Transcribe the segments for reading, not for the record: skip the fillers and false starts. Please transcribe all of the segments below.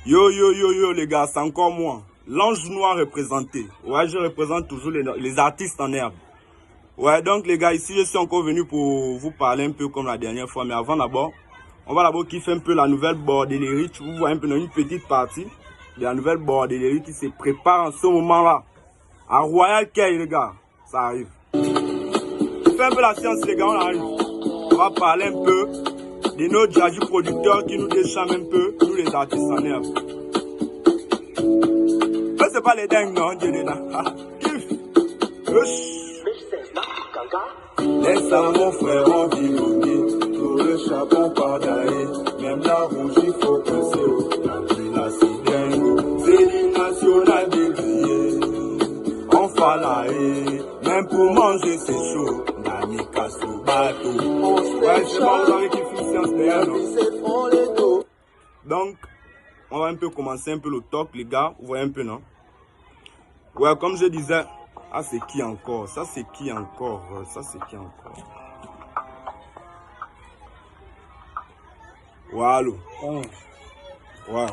Yo, yo, yo, yo, les gars, c'est encore moi. L'ange noir représenté. Ouais, je représente toujours les artistes en herbe. Ouais, donc les gars, ici, je suis encore venu pour vous parler un peu comme la dernière fois. Mais avant d'abord, on va d'abord kiffer un peu la nouvelle bordellerie. Vous voyez un peu dans une petite partie de la nouvelle bordellerie qui se prépare en ce moment-là. À Royal Key, les gars, ça arrive. Fais un peu la science, les gars, on arrive. On va parler un peu de nos jazzy producteurs qui nous déchament un peu, nous les artistes en herbe. C'est pas les dingues, non, Dieu est là. Kiff. Laisse à mon frère en villonnier, tout le chapon par d'ailleurs, même la rouge il faut que c'est la ville à Sidengo, c'est l'île nationale des billets, on falaye, même pour manger c'est chaud, Nani casse le bateau, ouais c'est bon, vous avez kiffé une séance derrière, non? Donc, on va un peu commencer un peu le talk les gars, vous voyez un peu non? Ouais, comme je disais, ah c'est qui encore? Ça c'est qui encore? Ça c'est qui encore? Voilà. Ouais.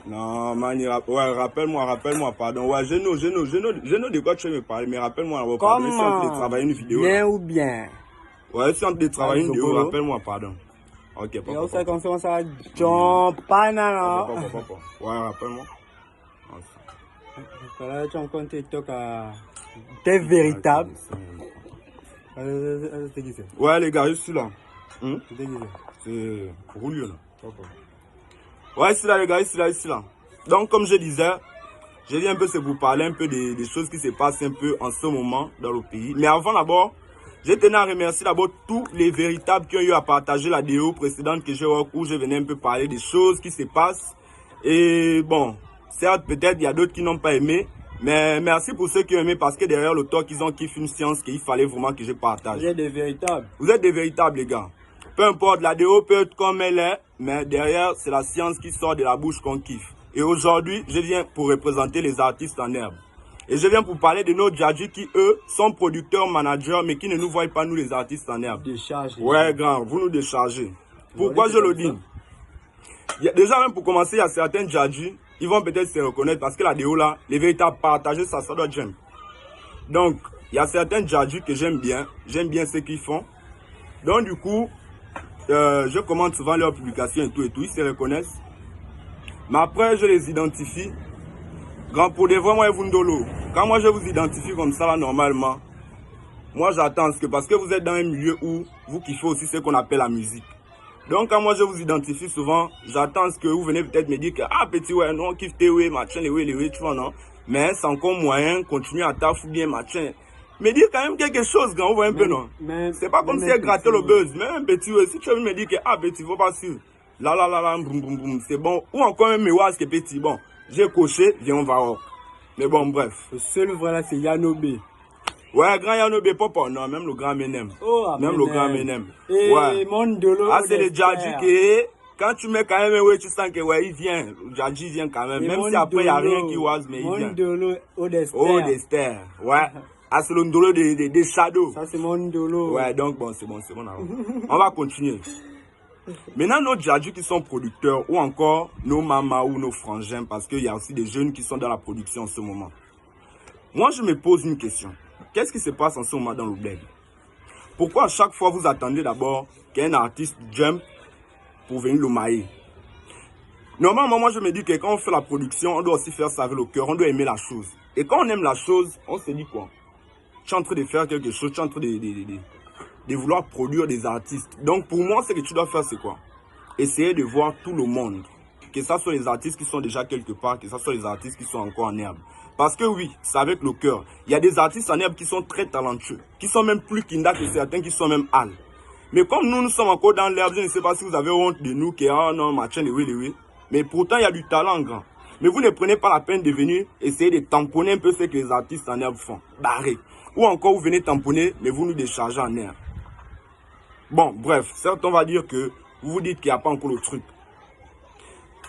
Non, man, ouais, rappelle-moi, pardon. Ouais, je know de quoi tu veux me parler, mais rappelle-moi, pardon. Je suis en train de travailler une vidéo. Bien là. ou bien? Ouais, je suis en train de travailler une vidéo, rappelle-moi, pardon. Ok, papa. On fait confiance à John Panana. Ouais, rappelle-moi. Voilà, tu as encore un TikTok à... T'es véritable. Ouais, les gars, je suis là. C'est Roulio, là. Ouais, ici là, les gars, ici là. Donc, comme je disais, je viens un peu vous parler un peu des choses qui se passent un peu en ce moment dans le pays. Mais avant d'abord, je tenais à remercier d'abord tous les véritables qui ont eu à partager la vidéo précédente que j'ai où je venais un peu parler des choses qui se passent. Et bon, certes, peut-être il y a d'autres qui n'ont pas aimé. Mais merci pour ceux qui ont aimé parce que derrière le talk, ils ont kiffé une science qu'il fallait vraiment que je partage. Vous êtes des véritables. Vous êtes des véritables, les gars. Peu importe, la vidéo peut être comme elle est, mais derrière, c'est la science qui sort de la bouche qu'on kiffe. Et aujourd'hui, je viens pour représenter les artistes en herbe. Et je viens pour parler de nos jadji qui, eux, sont producteurs, managers, mais qui ne nous voient pas, nous, les artistes en herbe. Déchargez. Ouais, grand, vous nous déchargez. Pourquoi je le dis? Déjà, même pour commencer, il y a certains jadji, ils vont peut-être se reconnaître parce que la vidéo là, les véritables partagés, ça doit j'aime. Donc, il y a certains jadji que j'aime bien ce qu'ils font. Donc, du coup, je commente souvent leurs publications et tout, ils se reconnaissent. Mais après, je les identifie. Grand pour des moi, Vundolo. Quand moi, je vous identifie comme ça, là, normalement, moi, j'attends parce que vous êtes dans un milieu où vous kiffez aussi ce qu'on appelle la musique. Donc, quand moi, je vous identifie souvent, j'attends que vous venez peut-être me dire que, ah, petit, ouais, non, kiffe tes ouais, machin, les ouais, tu vois, non. Mais c'est encore moyen, continue à taffer bien, machin. Mais dire quand même quelque chose, grand, vous voyez un peu, non? C'est pas comme si elle grattait le buzz. Mais un petit, ouais, si tu veux me dire que, ah, petit, faut pas sûr. Là, boum, boum, boum, c'est bon. Ou encore même, mais que petit, bon, j'ai coché, viens, on va hors. Mais bon, bref. Le seul voilà, c'est Yanobé. Ouais, grand Yanobé, papa, non, même le grand Menem. Oh, même le grand Menem. Ouais. Mondolo. Ah, c'est le Djadji qui, quand tu mets quand même, ouais, tu sens que, ouais, il vient. Le Djadji vient quand même. Même si après, il n'y a rien qui oise, mais il vient. Mondolo, Odester. Odester, ouais. Ah, c'est le ndolo des shadows. Ça, c'est Mondolo. Ouais, donc bon, c'est bon. On va continuer. Maintenant, nos djadji qui sont producteurs, ou encore nos mamas ou nos frangins, parce qu'il y a aussi des jeunes qui sont dans la production en ce moment. Moi, je me pose une question. Qu'est-ce qui se passe en ce moment dans le bled? Pourquoi à chaque fois vous attendez d'abord qu'un artiste jump pour venir le mailler? Normalement, moi, je me dis que quand on fait la production, on doit aussi faire ça avec le cœur, on doit aimer la chose. Et quand on aime la chose, on se dit quoi? Tu es en train de faire quelque chose, tu es en train de vouloir produire des artistes. Donc pour moi, ce que tu dois faire, c'est quoi? Essayer de voir tout le monde. Que ce soit les artistes qui sont déjà quelque part, que ce soit les artistes qui sont encore en herbe. Parce que oui, c'est avec le cœur. Il y a des artistes en herbe qui sont très talentueux, qui sont même plus kinda que certains qui sont même hal. Mais comme nous sommes encore dans l'herbe, je ne sais pas si vous avez honte de nous, que ah non, machin, oui. Mais pourtant, il y a du talent grand. Mais vous ne prenez pas la peine de venir essayer de tamponner un peu ce que les artistes en herbe font. Barré. Ou encore, vous venez tamponner, mais vous nous déchargez en herbe. Bon, bref, certes, on va dire que vous vous dites qu'il n'y a pas encore le truc.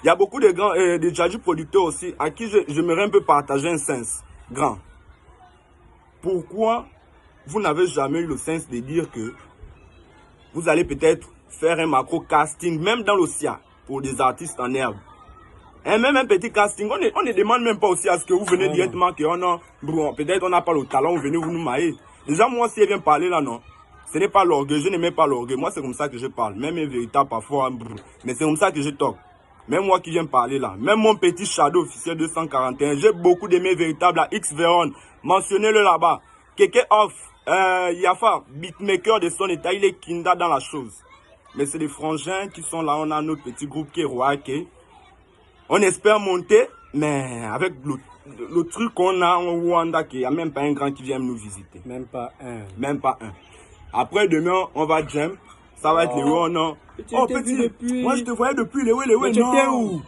Il y a beaucoup de grands, de jadji producteurs aussi, à qui j'aimerais un peu partager un sens grand. Pourquoi vous n'avez jamais eu le sens de dire que vous allez peut-être faire un macro casting, même dans l'OCIA, pour des artistes en herbe. Et même un petit casting, on ne demande même pas aussi à ce que vous venez directement, que peut-être on n'a pas le talent, vous venez vous nous mailler. Déjà, moi, si elle vient parler là, non, ce n'est pas l'orgueil, je n'aimais pas l'orgueil. Moi, c'est comme ça que je parle. Même mes véritables parfois, mais c'est comme ça que je toque. Même moi qui viens parler là, même mon petit Shadow officiel 241, j'ai beaucoup de mes véritables à X-Veron. Mentionnez-le là-bas. Keke Off, Yafa, beatmaker de son état, il est kinda dans la chose. Mais c'est des frangins qui sont là, on a notre petit groupe qui est Roaké. On espère monter, mais avec le truc qu'on a en Rwanda, qu'il n'y a même pas un grand qui vient nous visiter. Même pas un. Même pas un. Après, demain, on va jam. Ça va être les Wé, non. Oh, petit, moi je te voyais depuis les Wé, non. Tu étais où?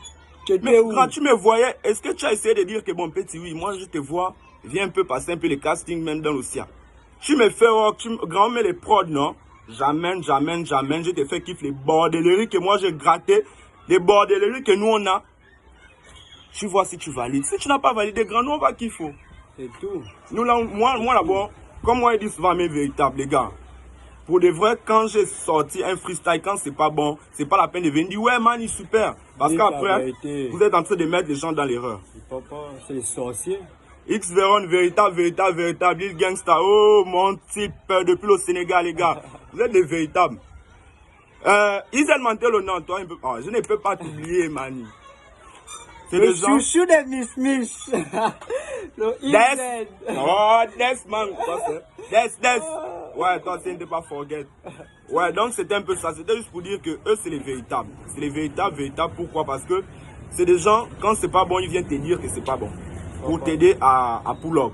Mais quand tu me voyais, est-ce que tu as essayé de dire que bon, petit, oui, moi je te vois, viens un peu passer un peu les castings même dans l'océan. Tu me fais, grand-mère les prods, non? J'amène, je te fais kiffer les bordelleries que moi j'ai gratté, les bordelleries que nous on a. Tu vois si tu valides. Si tu n'as pas validé, grand, nous on va kiffer. C'est tout. Nous là, moi d'abord, comme moi je dis souvent mes véritables, les gars. Pour de vrai, quand j'ai sorti un freestyle, quand c'est pas bon, c'est pas la peine de venir dire ouais man, il est super. Parce qu'après, vous êtes en train de mettre les gens dans l'erreur. C'est les sorciers. X-Veron, véritable, Lil Gangsta. Oh mon type, depuis le Sénégal, les gars. Vous êtes des véritables. Isel Mantel au nom, toi, je ne peux pas t'oublier, man. C'est le chouchou de Miss Miss. Le Isel. Oh, Des, man. Des. Ouais, toi, c'est ne pas forget. Ouais, donc c'était un peu ça. C'était juste pour dire que eux, c'est les véritables. C'est les véritables. Pourquoi? Parce que c'est des gens, quand c'est pas bon, ils viennent te dire que c'est pas bon. Pour t'aider à pull up.